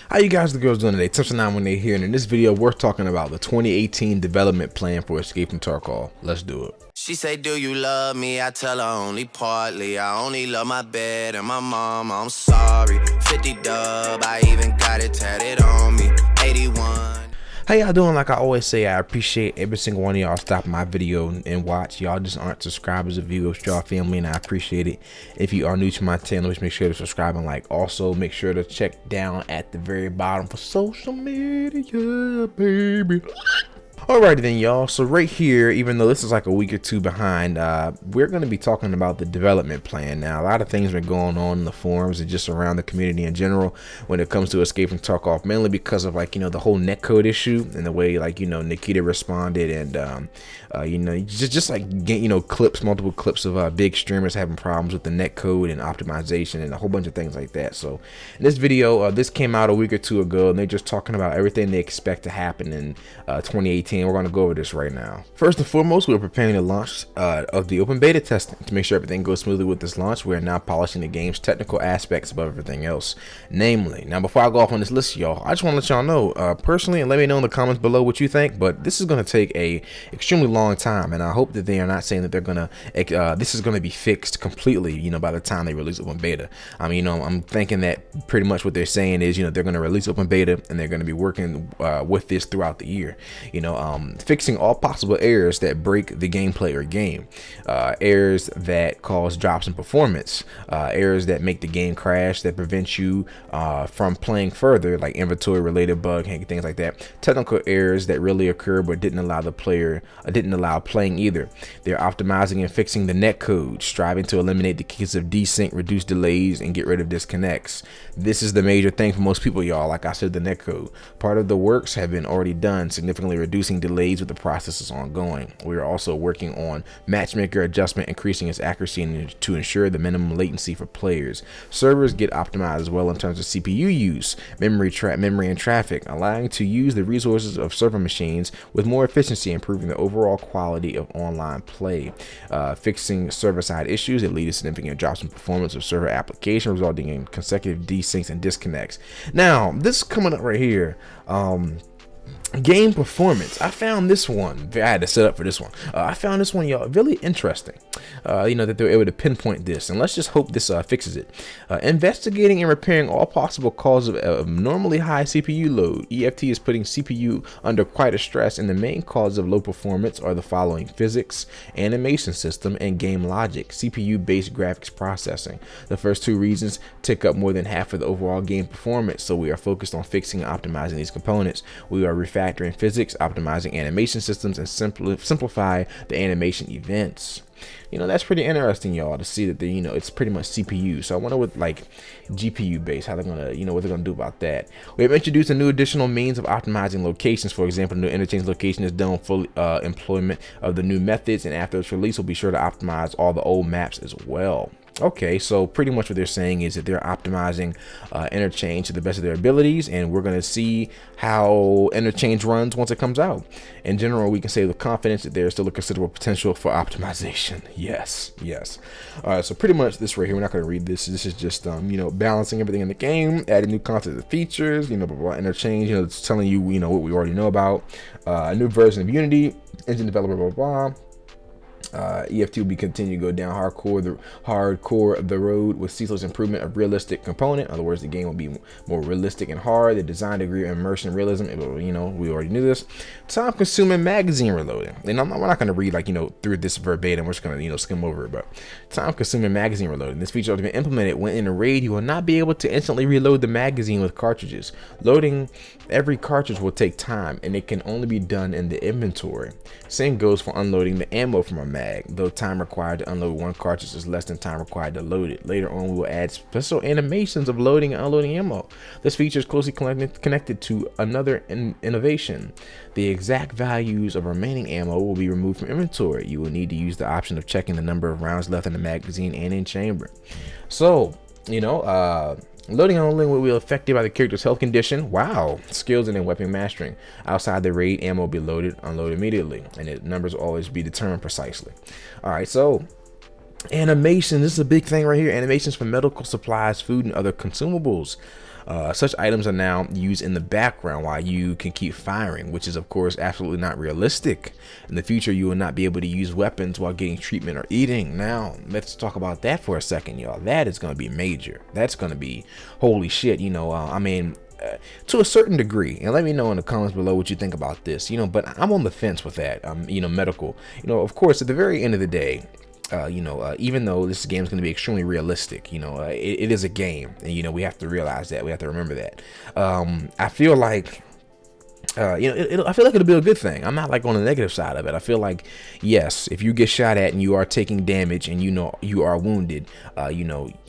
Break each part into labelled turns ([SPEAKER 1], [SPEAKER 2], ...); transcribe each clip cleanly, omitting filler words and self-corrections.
[SPEAKER 1] How you guys the girls doing today? Tips and 9 when they here, and in this video we're talking about the 2018 development plan for Escape from Tarkov. Let's do it.
[SPEAKER 2] She say, do you love me? I tell her only partly. I only love my bed and my mom. I'm sorry. 50 dub, I even got it tatted on me. 81.
[SPEAKER 1] How y'all doing? Like I always say, I appreciate every single one of y'all stopping my video and watch. Y'all just aren't subscribers or viewers, y'all family, and I appreciate it. If you are new to my channel, just make sure to subscribe and like. Also, make sure to check down at the very bottom for social media, baby. Alrighty then, y'all. So right here, even though this is like a week or two behind, we're going to be talking about the development plan. Now, a lot of things are going on in the forums and just around the community in general when it comes to Escape from Tarkov, mainly because of like, the whole netcode issue and the way like, Nikita responded and, just like get, clips, multiple clips of big streamers having problems with the netcode and optimization and a whole bunch of things like that. So in this video, this came out a week or two ago and they're just talking about everything they expect to happen in 2018. We're going to go over this right now. First and foremost, we're preparing the launch of the open beta testing. To make sure everything goes smoothly with this launch, we are now polishing the game's technical aspects above everything else. Namely, now before I go off on this list, y'all, I just want to let y'all know personally, and let me know in the comments below what you think, but this is going to take a extremely long time, and I hope that they are not saying that they're going to this is going to be fixed completely, by the time they release open beta. I mean, I'm thinking that pretty much what they're saying is, they're going to release open beta and they're going to be working with this throughout the year, fixing all possible errors that break the gameplay or game, errors that cause drops in performance, errors that make the game crash, that prevent you from playing further, like inventory related bug, things like that, technical errors that really occur but didn't allow the player, didn't allow playing either. They're optimizing and fixing the netcode, striving to eliminate the cases of desync, reduce delays, and get rid of disconnects. This is the major thing for most people, y'all. Like I said, the netcode. Part of the works have been already done, significantly reducing delays with the process is ongoing. We are also working on matchmaker adjustment, increasing its accuracy to ensure the minimum latency for players. Servers get optimized as well in terms of CPU use, memory and traffic, allowing to use the resources of server machines with more efficiency, improving the overall quality of online play. Fixing server-side issues that lead to significant drops in performance of server application, resulting in consecutive desyncs and disconnects. Now, this is coming up right here. Game performance. I found this one. I had to set up for this one. I found this one, y'all, really interesting. That they're able to pinpoint this, and let's just hope this fixes it. Investigating and repairing all possible causes of abnormally high CPU load. EFT is putting CPU under quite a stress, and the main causes of low performance are the following: physics, animation system, and game logic. CPU-based graphics processing. The first two reasons take up more than half of the overall game performance, so we are focused on fixing and optimizing these components. We are refactoring physics, optimizing animation systems, and simplify the animation events. That's pretty interesting, y'all, to see that it's pretty much CPU. So I wonder what like GPU based, how they're gonna, what they're gonna do about that. We have introduced a new additional means of optimizing locations. For example, the new interchange location is done full employment of the new methods, and after its release, we'll be sure to optimize all the old maps as well. Okay, so pretty much what they're saying is that they're optimizing interchange to the best of their abilities, and we're going to see how interchange runs once it comes out. In general, we can say with confidence that there's still a considerable potential for optimization. Yes. All right, so pretty much this right here, we're not going to read this. This is just balancing everything in the game, adding new content and features, blah, blah, blah, interchange, it's telling you, what we already know about. A new version of Unity, engine developer, blah, blah, blah. EFT will be continuing to go down hardcore the road with ceaseless improvement of realistic component. In other words, the game will be more realistic and hard. The design degree of immersion realism, we already knew this. Time consuming magazine reloading. And we're not going to read through this verbatim. We're just going to skim over it. But time consuming magazine reloading. This feature will be implemented when in a raid. You will not be able to instantly reload the magazine with cartridges. Loading every cartridge will take time, and it can only be done in the inventory. Same goes for unloading the ammo from a mag, though time required to unload one cartridge is less than time required to load it. Later on, we will add special animations of loading and unloading ammo. This feature is closely connected to another innovation. The exact values of remaining ammo will be removed from inventory. You will need to use the option of checking the number of rounds left in the magazine and in chamber. So, loading and unloading will be affected by the character's health condition. Wow. Skills and then weapon mastering. Outside the raid, ammo will be loaded, unloaded immediately, and the numbers will always be determined precisely. All right, so animation. This is a big thing right here. Animations for medical supplies, food, and other consumables. Such items are now used in the background while you can keep firing, which is of course absolutely not realistic. In the future, you will not be able to use weapons while getting treatment or eating. Now, let's talk about that for a second, y'all. That is going to be major. That's going to be holy shit. I mean, to a certain degree, and let me know in the comments below what you think about this. But I'm on the fence with that. Medical. Of course, at the very end of the day, even though this game is going to be extremely realistic, it is a game, and we have to realize that. We have to remember that. I feel like I feel like it'll be a good thing. I'm not like on the negative side of it. I feel like, yes, if you get shot at and you are taking damage and you are wounded,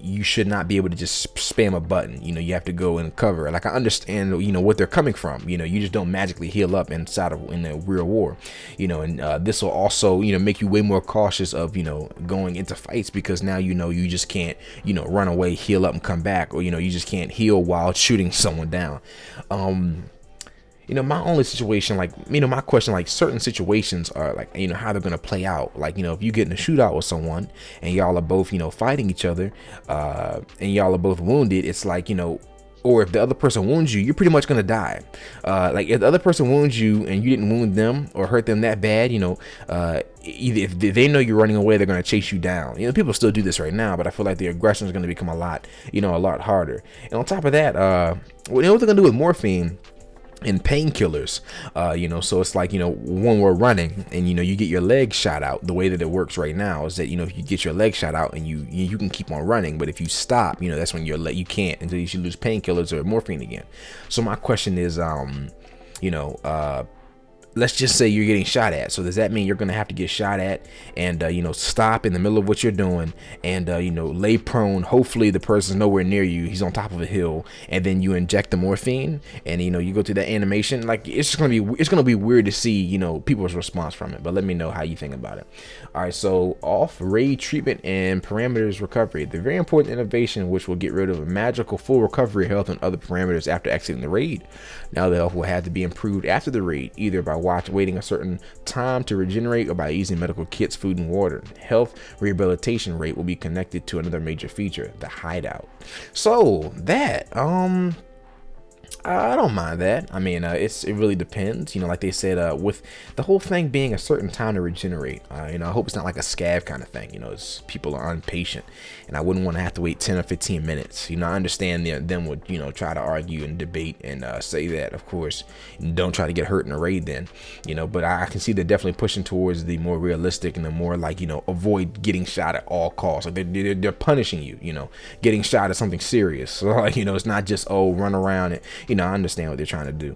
[SPEAKER 1] you should not be able to just spam a button. You have to go and cover. Like, I understand, what they're coming from. You just don't magically heal up in the real war. And this will also, make you way more cautious of, going into fights, because now you just can't, run away, heal up, and come back, or you just can't heal while shooting someone down. My only situation, my question, certain situations are how they're gonna play out. If you get in a shootout with someone and y'all are both, fighting each other, and y'all are both wounded, it's or if the other person wounds you, you're pretty much gonna die. If the other person wounds you and you didn't wound them or hurt them that bad, either if they know you're running away, they're gonna chase you down. People still do this right now, but I feel like the aggression is gonna become a lot harder. And on top of that, what they're gonna do with morphine and painkillers, so it's when we're running and you get your leg shot out, the way that it works right now is that if you get your leg shot out and you can keep on running, but if you stop, that's when you can't, until you lose painkillers or morphine again. So my question is, let's just say you're getting shot at. So does that mean you're going to have to get shot at and, stop in the middle of what you're doing and, lay prone? Hopefully the person's nowhere near you. He's on top of a hill, and then you inject the morphine and, you go through that animation. It's going to be weird to see, people's response from it. But let me know how you think about it. All right. So off raid treatment and parameters recovery, the very important innovation, which will get rid of a magical full recovery health and other parameters after exiting the raid. Now the health will have to be improved after the raid, either by waiting a certain time to regenerate or by using medical kits, food, and water. Health rehabilitation rate will be connected to another major feature, the hideout. So that I don't mind that. I mean, it really depends. Like they said, with the whole thing being a certain time to regenerate. I hope it's not like a scav kind of thing. It's people are impatient, and I wouldn't want to have to wait 10 or 15 minutes. I understand them would try to argue and debate and say that, of course, don't try to get hurt in a raid then. But I can see they're definitely pushing towards the more realistic and the more avoid getting shot at all costs. Like they're punishing you. Getting shot at something serious. So it's not just run around and I understand what they're trying to do.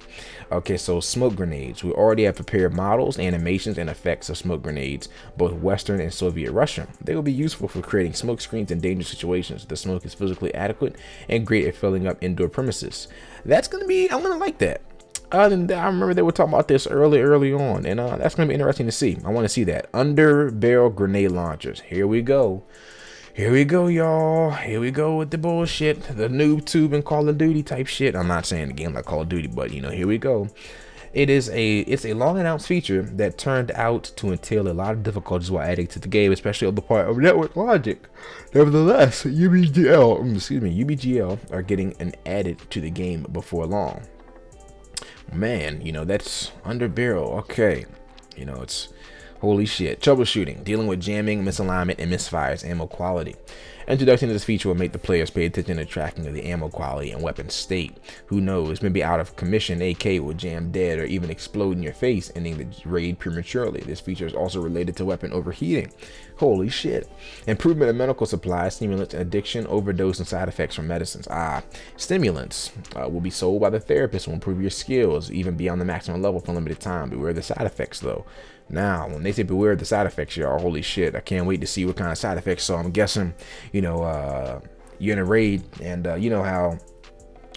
[SPEAKER 1] Okay, so smoke grenades. We already have prepared models, animations, and effects of smoke grenades, both Western and Soviet Russian. They will be useful for creating smoke screens in dangerous situations. The smoke is physically adequate and great at filling up indoor premises. I'm gonna like that. I remember they were talking about this early on, and that's gonna be interesting to see. I want to see that. Under barrel grenade launchers. Here we go. Here we go, y'all. Here we go with the bullshit, the noob tube and Call of Duty type shit. I'm not saying a game like Call of Duty, but here we go. It's a long announced feature that turned out to entail a lot of difficulties while adding to the game, especially on the part of network logic. Nevertheless, UBGL are getting an added to the game before long. Man, that's under barrel. Okay, it's holy shit. Troubleshooting, dealing with jamming, misalignment, and misfires, ammo quality. Introduction to this feature will make the players pay attention to tracking of the ammo quality and weapon state. Who knows, maybe out of commission, AK will jam dead or even explode in your face, ending the raid prematurely. This feature is also related to weapon overheating. Holy shit. Improvement of medical supplies, stimulants, addiction, overdose, and side effects from medicines. Stimulants will be sold by the therapist, will improve your skills, even beyond the maximum level for a limited time. Beware the side effects though. Now, when they say beware of the side effects, y'all, holy shit, I can't wait to see what kind of side effects. So I'm guessing, you're in a raid, and how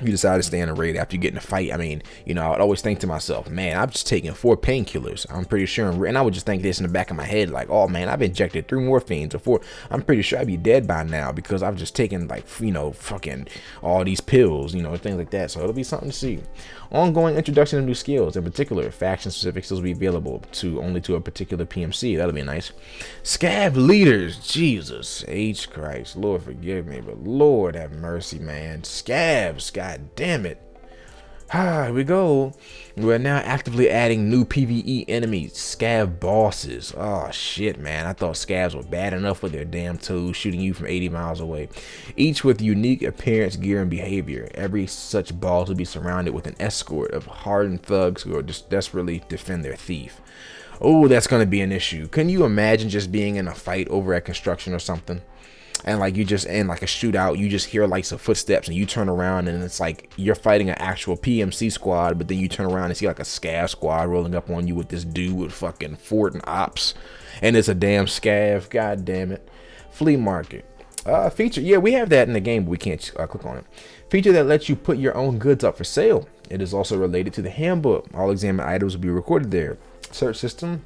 [SPEAKER 1] you decide to stay in a raid after you get in a fight. I mean, I would always think to myself, man, I've just taken 4 painkillers. I'm pretty sure, and I would just think this in the back of my head, like, oh man, I've injected 3 morphines or 4. I'm pretty sure I'd be dead by now because I've just taken fucking all these pills, things like that. So it'll be something to see. Ongoing introduction of new skills, in particular, faction-specific skills will be available only to a particular PMC. That'll be nice. Scav leaders, Jesus H Christ, Lord forgive me, but Lord have mercy, man. Scavs, guys. God damn it. Here we go. We're now actively adding new PvE enemies, scav bosses. Oh shit, man. I thought scavs were bad enough with their damn toes shooting you from 80 miles away. Each with unique appearance, gear, and behavior. Every such boss will be surrounded with an escort of hardened thugs who are just desperately defend their thief. Oh, that's gonna be an issue. Can you imagine just being in a fight over at construction or something? And like you just in like a shootout, you just hear like some footsteps and you turn around and it's like you're fighting an actual PMC squad, but then you turn around and see like a scav squad rolling up on you with this dude with fucking Ford and ops, and it's a damn scav. God damn it. Flea market feature. Yeah, we have that in the game, but we can't click on it. Feature that lets you put your own goods up for sale. It is also related to the handbook. All examined items will be recorded there. Search system.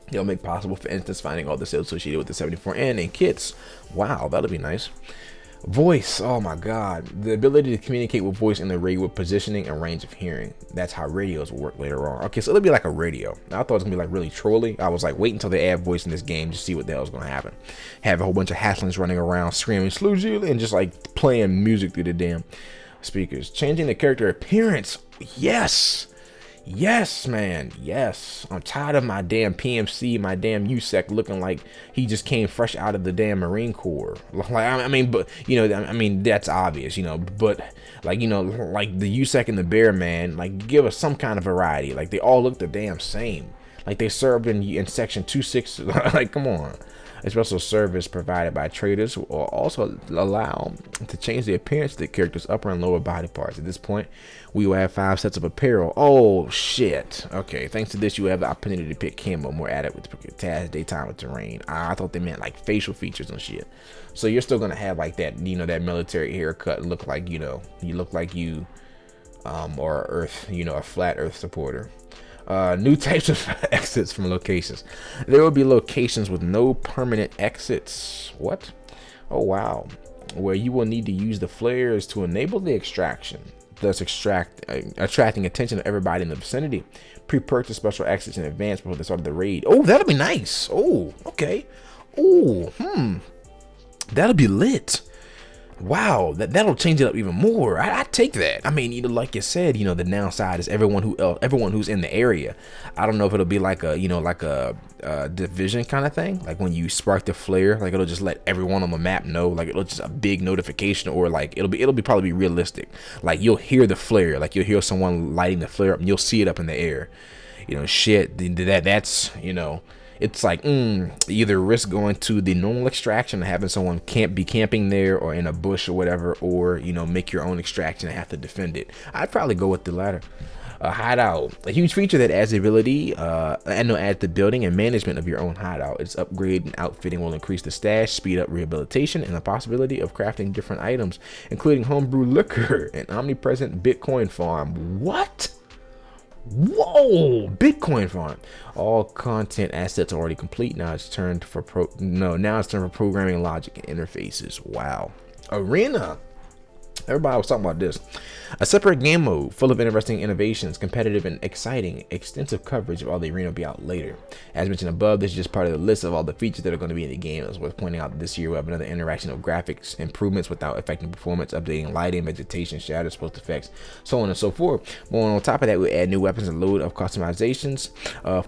[SPEAKER 1] It'll make possible, for instance, finding all the sales associated with the 74N and kits. Wow, that'll be nice. Voice, oh my god. The ability to communicate with voice in the radio with positioning and range of hearing. That's how radios will work later on. Okay, so it'll be like a radio. I thought it was gonna be like really trolly. I was like, wait until they add voice in this game to see what the hell's gonna happen. Have a whole bunch of halflings running around screaming "Sludgy" and just like playing music through the damn speakers. Changing the character appearance. Yes. Yes, man. Yes. I'm tired of my damn PMC, my damn USEC looking like he just came fresh out of the damn Marine Corps. Like, I mean, but, you know, I mean, that's obvious, you know, but like, you know, like the USEC and the Bear, man, like give us some kind of variety. Like they all look the damn same. Like they served in section 26. Like, come on. A special service provided by traders who will also allow to change the appearance of the character's upper and lower body parts. At this point, we will have 5 sets of apparel. Oh shit. Okay, thanks to this, you have the opportunity to pick camo more adequate to task, daytime, or terrain. I thought they meant like facial features and shit. So you're still gonna have like that, you know, that military haircut, look like, you know, you look like you or Earth, you know, a flat Earth supporter. New types of exits from locations. There will be locations with no permanent exits. What? Oh wow. Where you will need to use the flares to enable the extraction, thus attracting attention of everybody in the vicinity. Pre-purchase special exits in advance before the start of the raid. Oh, that'll be nice. Oh, okay. Oh, that'll be lit. Wow, that'll change it up even more. I take that. I mean, you know, like you said, you know, the downside is everyone who's in the area. I don't know if it'll be like a, you know, like a division kind of thing. Like when you spark the flare, like it'll just let everyone on the map know. Like it'll just a big notification, or like it'll be probably realistic. Like you'll hear the flare, like you'll hear someone lighting the flare up, and you'll see it up in the air. You know, shit. That's you know. It's like either risk going to the normal extraction and having someone be camping there or in a bush or whatever, or you know, make your own extraction and have to defend it. I'd probably go with the latter. A hideout, a huge feature that adds the ability and adds the building and management of your own hideout. Its upgrade and outfitting will increase the stash, speed up rehabilitation, and the possibility of crafting different items, including homebrew liquor and omnipresent Bitcoin farm. What? Whoa, Bitcoin farm. All content assets are already complete. Now it's turned for programming logic and interfaces. Wow. Arena. Everybody was talking about this. A separate game mode full of interesting innovations, competitive and exciting. Extensive coverage of all the arena will be out later. As mentioned above, this is just part of the list of all the features that are going to be in the game. It's worth pointing out that this year we'll have another interaction of graphics improvements without affecting performance, updating lighting, vegetation, shadows, post effects, so on and so forth. More on top of that, we'll add new weapons and load of customizations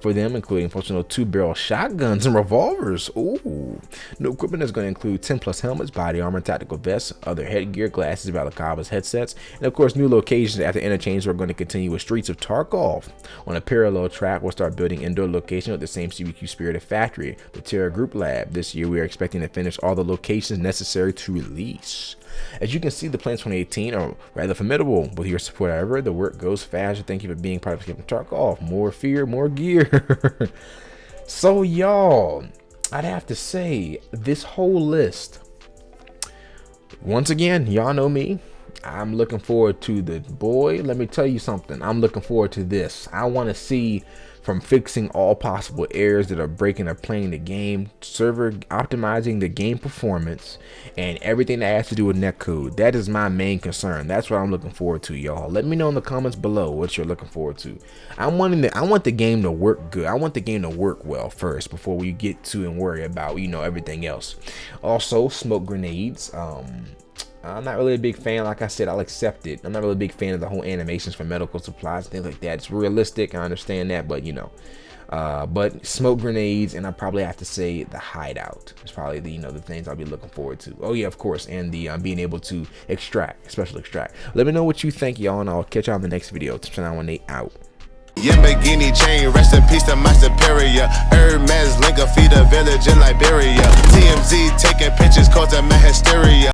[SPEAKER 1] for them, including functional 2-barrel shotguns and revolvers. Ooh. New equipment is going to include 10 plus helmets, body armor, tactical vests, other headgear, glasses, balaclavas, headsets, and of course new locations. After interchange, we're going to continue with Streets of Tarkov. On a parallel track, we'll start building indoor location with the same CBQ Spirited Factory, the Terra Group Lab. This year we are expecting to finish all the locations necessary to release. As you can see, the plans 2018 are rather formidable. With your support, however, the work goes faster. Thank you for being part of Skipping Tarkov. More fear, more gear. So y'all, I'd have to say this whole list, once again, y'all know me, I'm looking forward to the boy. Let me tell you something. I'm looking forward to this. I want to see from fixing all possible errors that are breaking or playing the game, server optimizing the game performance, and everything that has to do with netcode. That is my main concern. That's what I'm looking forward to, y'all. Let me know in the comments below what you're looking forward to. I want the game to work good. I want the game to work well first before we get to and worry about, you know, everything else. Also, smoke grenades. I'm not really a big fan. Like I said, I'll accept it. I'm not really a big fan of the whole animations for medical supplies, things like that. It's realistic, I understand that, but you know. But smoke grenades, and I probably have to say the hideout. It's probably the, you know, the things I'll be looking forward to. Oh yeah, of course, and the being able to extract, special extract. Let me know what you think, y'all, and I'll catch y'all in the next video. Tips 918 out.
[SPEAKER 3] Lamborghini chain, rest in peace to my superior. Hermes link a feed a village in Liberia. TMZ taking pictures causing my hysteria.